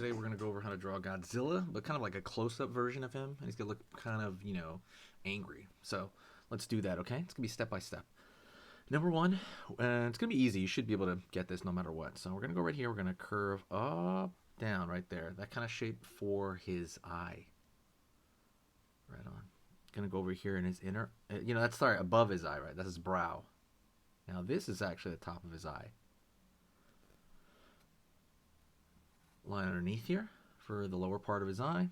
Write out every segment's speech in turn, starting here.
today we're going to go over how to draw Godzilla, but kind of like a close-up version of him. And he's going to look kind of, angry. So let's do that, okay? It's going to be step by step. Number one, it's going to be easy. You should be able to get this no matter what. So we're going to go right here. We're going to curve up, down right there. That kind of shape for his eye. Right on. Going to go over here in his inner, that's, sorry, above his eye, right? That's his brow. Now this is actually the top of his eye. Line underneath here for the lower part of his eye.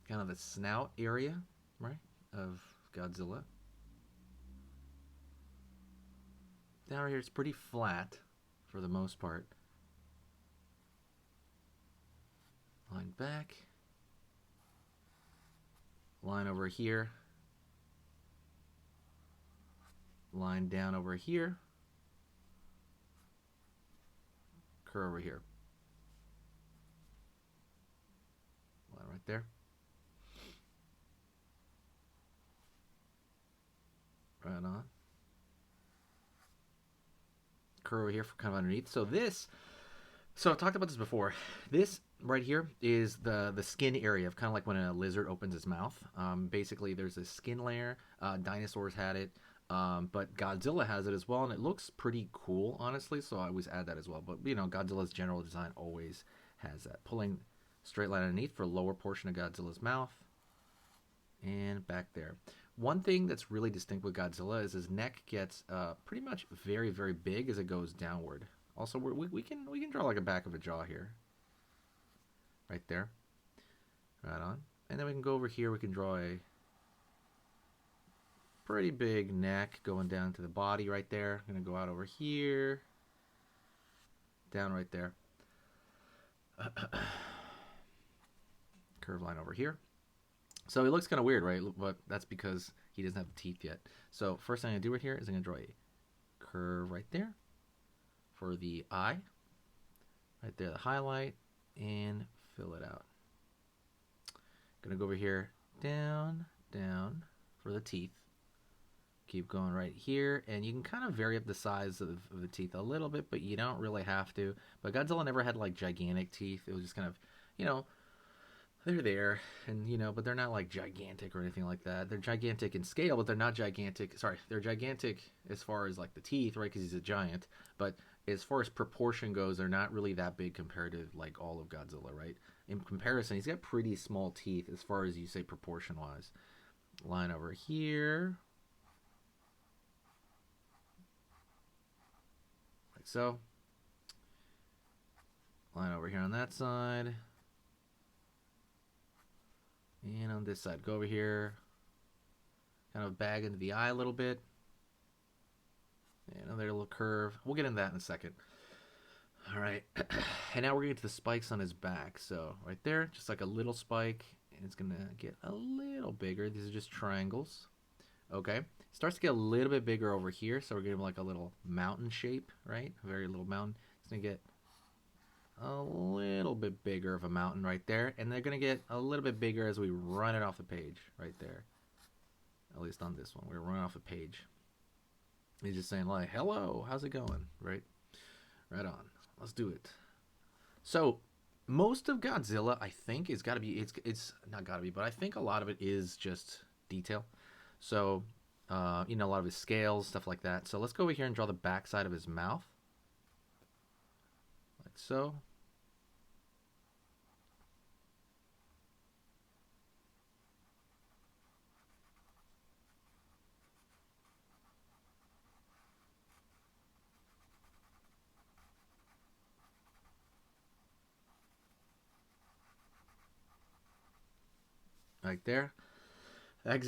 Kind of the snout area, right, of Godzilla. Down here it's pretty flat for the most part. Line back. Line over here. Line down over here. Curve over here. Line right there. Right on. Curve over here for kind of underneath. So I've talked about this before. This right here is the skin area of kind of like when a lizard opens its mouth. Basically, there's a skin layer. Dinosaurs had it. But Godzilla has it as well, and it looks pretty cool, honestly, so I always add that as well. But, Godzilla's general design always has that. Pulling straight line underneath for lower portion of Godzilla's mouth. And back there. One thing that's really distinct with Godzilla is his neck gets pretty much very, very big as it goes downward. Also, we can draw like a back of a jaw here. Right there. Right on. And then we can go over here, we can draw a pretty big neck going down to the body right there. I'm going to go out over here. Down right there. Curve line over here. So it looks kind of weird, right? But that's because he doesn't have the teeth yet. So first thing I'm going to do right here is I'm going to draw a curve right there for the eye. Right there, the highlight, and fill it out. Going to go over here, down, down for the teeth. Keep going right here, and you can kind of vary up the size of the teeth a little bit, but you don't really have to. But Godzilla never had like gigantic teeth. It was just kind of, they're there, and but they're not like gigantic or anything like that. They're gigantic in scale, but they're not gigantic. Sorry, they're gigantic as far as like the teeth, right? Because he's a giant. But as far as proportion goes, they're not really that big compared to like all of Godzilla, right? In comparison, he's got pretty small teeth as far as you say proportion-wise. Line over here. Like so. Line over here on that side. And on this side, go over here. Kind of bag into the eye a little bit. And another little curve. We'll get into that in a second. All right. And now we're getting to the spikes on his back. So right there, just like a little spike. And it's going to get a little bigger. These are just triangles. Okay. Starts to get a little bit bigger over here. So we're getting like a little mountain shape, right? A very little mountain. It's going to get a little bit bigger of a mountain right there, and they're going to get a little bit bigger as we run it off the page right there. At least on this one, we're running off the page. He's just saying like, hello, how's it going? Right on. Let's do it. So most of Godzilla, I think, is got to be, it's not got to be, but I think a lot of it is just detail. So a lot of his scales, stuff like that. So let's go over here and draw the back side of his mouth. Like so. Right there. That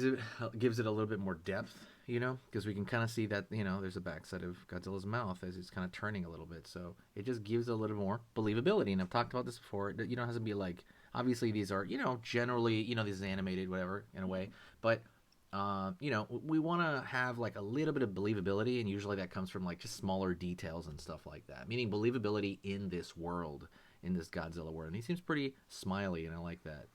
gives it a little bit more depth, because we can kind of see that, there's a backside of Godzilla's mouth as he's kind of turning a little bit. So it just gives a little more believability. And I've talked about this before. It has to be like, obviously these are, generally, this is animated, whatever, in a way. But, we want to have like a little bit of believability. And usually that comes from like just smaller details and stuff like that. Meaning believability in this world, in this Godzilla world. And he seems pretty smiley, and I like that.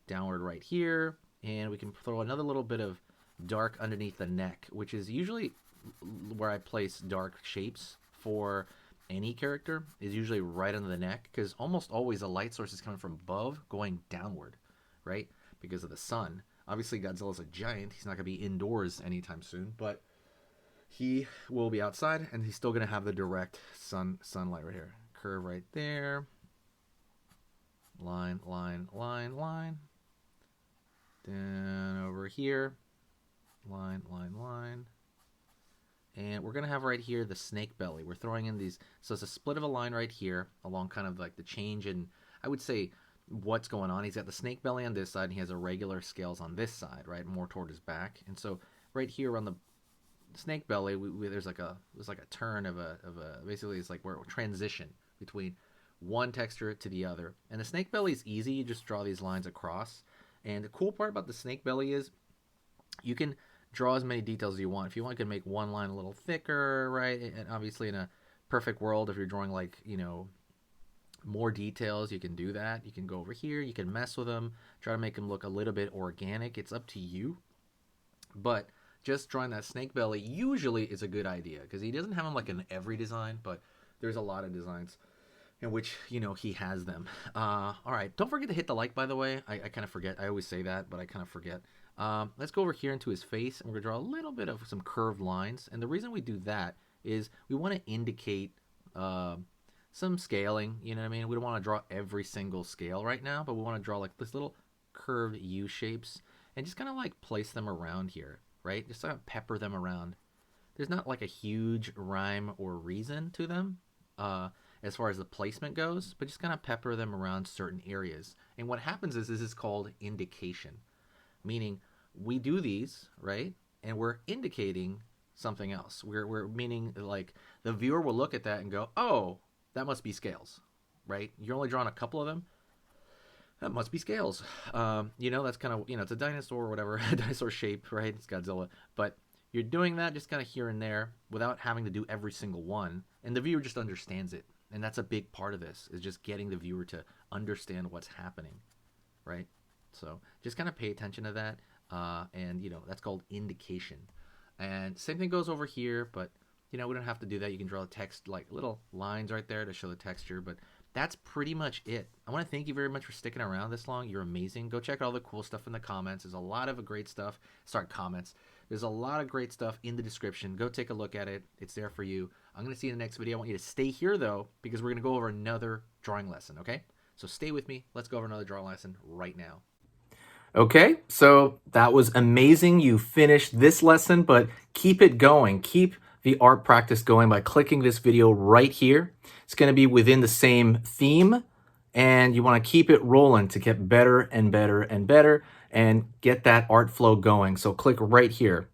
Downward right here, and we can throw another little bit of dark underneath the neck, which is usually where I place dark shapes for any character is usually right under the neck, because almost always the light source is coming from above going downward, right? Because of the sun. Obviously, Godzilla's a giant. He's not going to be indoors anytime soon, but he will be outside, and he's still going to have the direct sunlight right here. Curve right there. Line, line, line, line. Then over here. Line, line, line. And we're going to have right here the snake belly. We're throwing in these, so it's a split of a line right here along kind of like the change in, I would say, what's going on. He's got the snake belly on this side, and he has irregular scales on this side, right, more toward his back. And so right here on the snake belly, there's like a turn of a basically it's like we're transition between one texture to the other. And the snake belly is easy. You just draw these lines across. And the cool part about the snake belly is you can draw as many details as you want. If you want, you can make one line a little thicker, right? And obviously in a perfect world, if you're drawing like, you know, more details, you can do that. You can go over here, you can mess with them, try to make them look a little bit organic. It's up to you. But just drawing that snake belly usually is a good idea, because he doesn't have them like in every design, but there's a lot of designs in which, you know, he has them. All right, don't forget to hit the like, by the way. I kind of forget. I always say that, but I kind of forget. Let's go over here into his face, and we're going to draw a little bit of some curved lines. And the reason we do that is we want to indicate some scaling, you know what I mean? We don't want to draw every single scale right now, but we want to draw like this little curved U shapes and just kind of like place them around here, right? Just kind of pepper them around. There's not like a huge rhyme or reason to them as far as the placement goes, but just kind of pepper them around certain areas. And what happens is this is called indication, meaning we do these, right? And we're indicating something else. We're meaning like the viewer will look at that and go, oh, that must be scales, right? You're only drawing a couple of them. That must be scales. You know, that's kind of, you know, it's a dinosaur or whatever, a dinosaur shape, right? It's Godzilla. But you're doing that just kind of here and there without having to do every single one. And the viewer just understands it. And that's a big part of this, is just getting the viewer to understand what's happening, right? So just kind of pay attention to that. And, you know, that's called indication. And same thing goes over here, but, you know, we don't have to do that. You can draw the text, like little lines right there to show the texture, but that's pretty much it. I want to thank you very much for sticking around this long. You're amazing. Go check out all the cool stuff in the comments. There's a lot of great stuff. Comments. There's a lot of great stuff in the description. Go take a look at it. It's there for you. I'm going to see you in the next video. I want you to stay here, though, because we're going to go over another drawing lesson, okay? So stay with me. Let's go over another drawing lesson right now. Okay, so that was amazing. You finished this lesson, but keep it going. Keep the art practice going by clicking this video right here. It's going to be within the same theme, and you want to keep it rolling to get better and better and better and get that art flow going. So click right here.